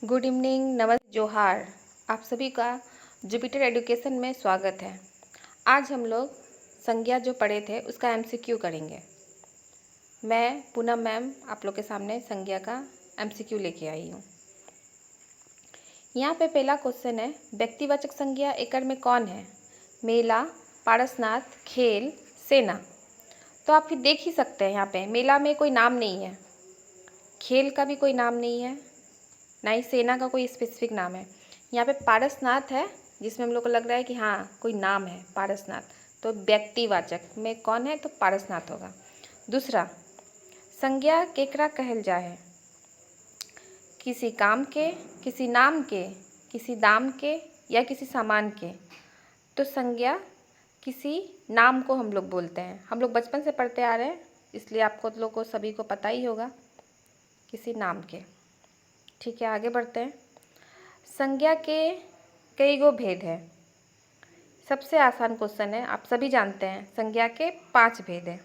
Good evening, नमस्ते, जोहार। आप सभी का जुपिटर एजुकेशन में स्वागत है। आज हम लोग संज्ञा जो पढ़े थे उसका एमसीक्यू करेंगे। मैं पूनम मैम आप लोग के सामने संज्ञा का एमसीक्यू लेके आई हूँ। यहाँ पे पहला क्वेश्चन है, व्यक्तिवाचक संज्ञा एकड़ में कौन है? मेला, पारसनाथ, खेल, सेना। तो आप फिर देख ही सकते हैं, यहाँ पे मेला में कोई नाम नहीं है, खेल का भी कोई नाम नहीं है, ना ही सेना का कोई स्पेसिफिक नाम है। यहाँ पे पारसनाथ है जिसमें हम लोग को लग रहा है कि हाँ कोई नाम है पारसनाथ, तो व्यक्तिवाचक में कौन है? तो पारसनाथ होगा। दूसरा, संज्ञा केकरा कहल जाए? किसी काम के, किसी नाम के, किसी दाम के या किसी सामान के। तो संज्ञा किसी नाम को हम लोग बोलते हैं। हम लोग बचपन से पढ़ते आ रहे हैं, इसलिए आपको लोग को सभी को पता ही होगा, किसी नाम के। ठीक है, आगे बढ़ते हैं। संज्ञा के कई गो भेद है। सबसे आसान क्वेश्चन है, आप सभी जानते हैं संज्ञा के 5 भेद हैं।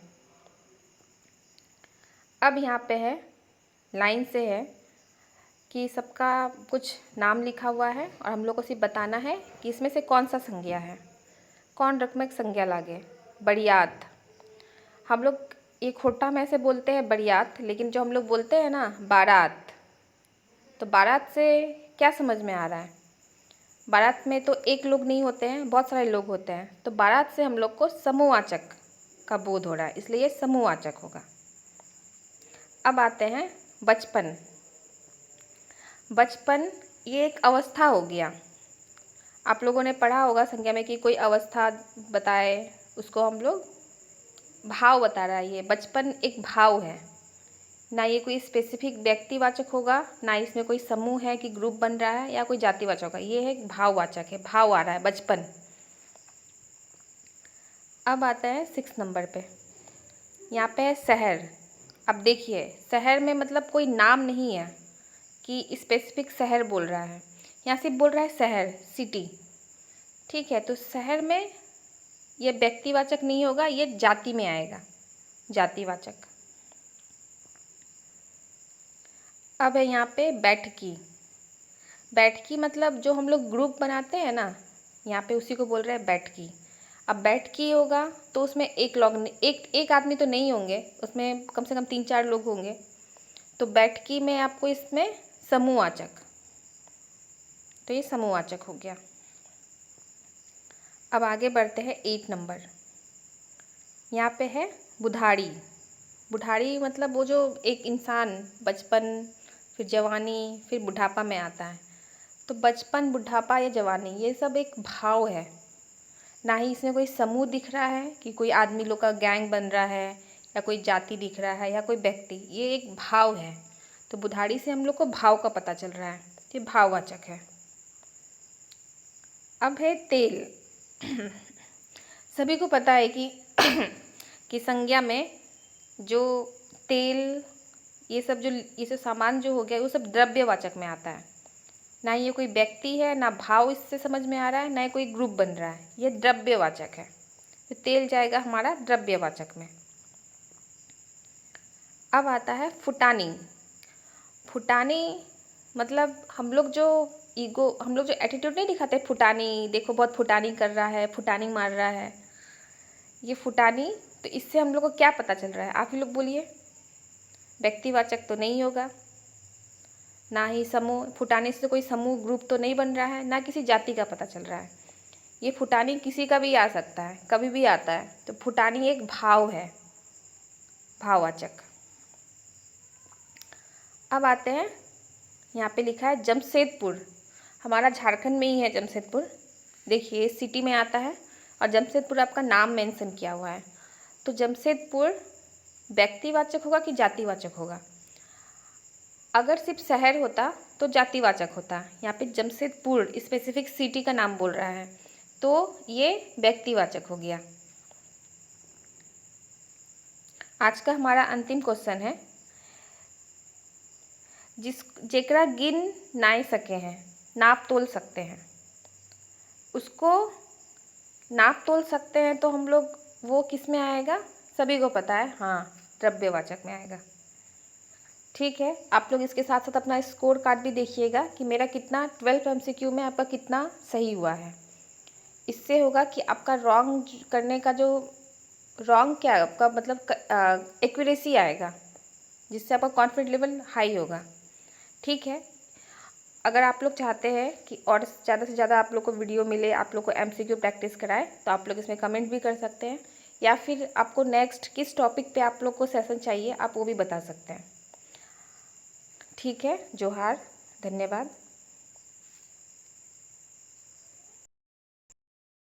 अब यहाँ पे है, लाइन से है कि सबका कुछ नाम लिखा हुआ है और हम लोग को सिर्फ बताना है कि इसमें से कौन सा संज्ञा है, कौन रकमक संज्ञा लागे। बड़ियात, हम लोग ये खोटा में से बोलते हैं बड़ियात, लेकिन जो हम लोग बोलते हैं ना बारात, तो बारात से क्या समझ में आ रहा है? बारात में तो एक लोग नहीं होते हैं, बहुत सारे लोग होते हैं, तो बारात से हम लोग को समूहवाचक का बोध हो रहा है, इसलिए ये समूहवाचक होगा। अब आते हैं बचपन। बचपन ये एक अवस्था हो गया। आप लोगों ने पढ़ा होगा संज्ञा में कि कोई अवस्था बताए, उसको हम लोग भाव बता रहा है। ये बचपन एक भाव है, ना ये कोई स्पेसिफिक व्यक्तिवाचक होगा, ना इसमें कोई समूह है कि ग्रुप बन रहा है या कोई जातिवाचक होगा। ये है भाववाचक है, भाव आ रहा है बचपन। अब आता है 6 नंबर पे, यहाँ पे है शहर। अब देखिए, शहर में मतलब कोई नाम नहीं है कि स्पेसिफिक शहर बोल रहा है, यहाँ सिर्फ बोल रहा है शहर, सिटी। ठीक है, तो शहर में ये व्यक्तिवाचक नहीं होगा, ये जाति में आएगा, जातिवाचक। अब है यहाँ पे बैठकी। बैठकी मतलब जो हम लोग ग्रुप बनाते हैं ना, यहाँ पे उसी को बोल रहे हैं बैठकी। अब बैठकी होगा तो उसमें एक आदमी तो नहीं होंगे, उसमें कम से कम 3-4 लोग होंगे, तो बैठकी में आपको इसमें समूहवाचक, तो ये समूहवाचक हो गया। अब आगे बढ़ते हैं 8 नंबर, यहाँ पे है बुढ़ाड़ी। बुढ़ाड़ी मतलब वो जो एक इंसान बचपन, फिर जवानी, फिर बुढ़ापा में आता है। तो बचपन, बुढ़ापा या जवानी ये सब एक भाव है, ना ही इसमें कोई समूह दिख रहा है कि कोई आदमी लोग का गैंग बन रहा है या कोई जाति दिख रहा है या कोई व्यक्ति। ये एक भाव है, तो बुढ़ाड़ी से हम लोग को भाव का पता चल रहा है, ये भाववाचक है। अब है तेल। सभी को पता है कि कि संज्ञा में जो तेल, ये सब सामान जो हो गया वो सब द्रव्यवाचक में आता है। ना ये कोई व्यक्ति है, ना भाव इससे समझ में आ रहा है, ना कोई ग्रुप बन रहा है, ये द्रव्यवाचक है, तो तेल जाएगा हमारा द्रव्यवाचक में। अब आता है फुटानी। फुटानी मतलब हम लोग जो एटीट्यूड नहीं दिखाते, फुटानी देखो बहुत फुटानी कर रहा है, फुटानी मार रहा है, ये फुटानी। तो इससे हम लोग को क्या पता चल रहा है? आप ही लोग बोलिए। व्यक्तिवाचक तो नहीं होगा, ना ही समूह, फुटानी से कोई समूह ग्रुप तो नहीं बन रहा है, ना किसी जाति का पता चल रहा है। ये फुटानी किसी का भी आ सकता है, कभी भी आता है, तो फुटानी एक भाव है, भाववाचक। अब आते हैं, यहाँ पे लिखा है जमशेदपुर। हमारा झारखंड में ही है जमशेदपुर, देखिए सिटी में आता है और जमशेदपुर आपका नाम मेंशन किया हुआ है। तो जमशेदपुर व्यक्तिवाचक होगा कि जातिवाचक होगा? अगर सिर्फ शहर होता तो जातिवाचक होता, यहाँ पे जमशेदपुर स्पेसिफिक सिटी का नाम बोल रहा है, तो ये व्यक्तिवाचक हो गया। आज का हमारा अंतिम क्वेश्चन है, जेकरा गिन नाय सके हैं, नाप तोल सकते हैं, उसको नाप तोल सकते हैं, तो हम लोग वो किस में आएगा? सभी को पता है, हाँ द्रव्यवाचक में आएगा। ठीक है, आप लोग इसके साथ साथ अपना स्कोर कार्ड भी देखिएगा कि मेरा कितना 12 MCQ में आपका कितना सही हुआ है। इससे होगा कि आपका रॉन्ग करने का जो रॉन्ग क्या है आपका मतलब एक्यूरेसी आएगा, जिससे आपका कॉन्फिडेंस लेवल हाई होगा। ठीक है, अगर आप लोग चाहते हैं कि और ज़्यादा से ज़्यादा आप लोग को वीडियो मिले, आप लोग को MCQ प्रैक्टिस कराए, तो आप लोग इसमें कमेंट भी कर सकते हैं, या फिर आपको नेक्स्ट किस टॉपिक पे आप लोग को सेशन चाहिए आप वो भी बता सकते हैं। ठीक है, जोहार, धन्यवाद।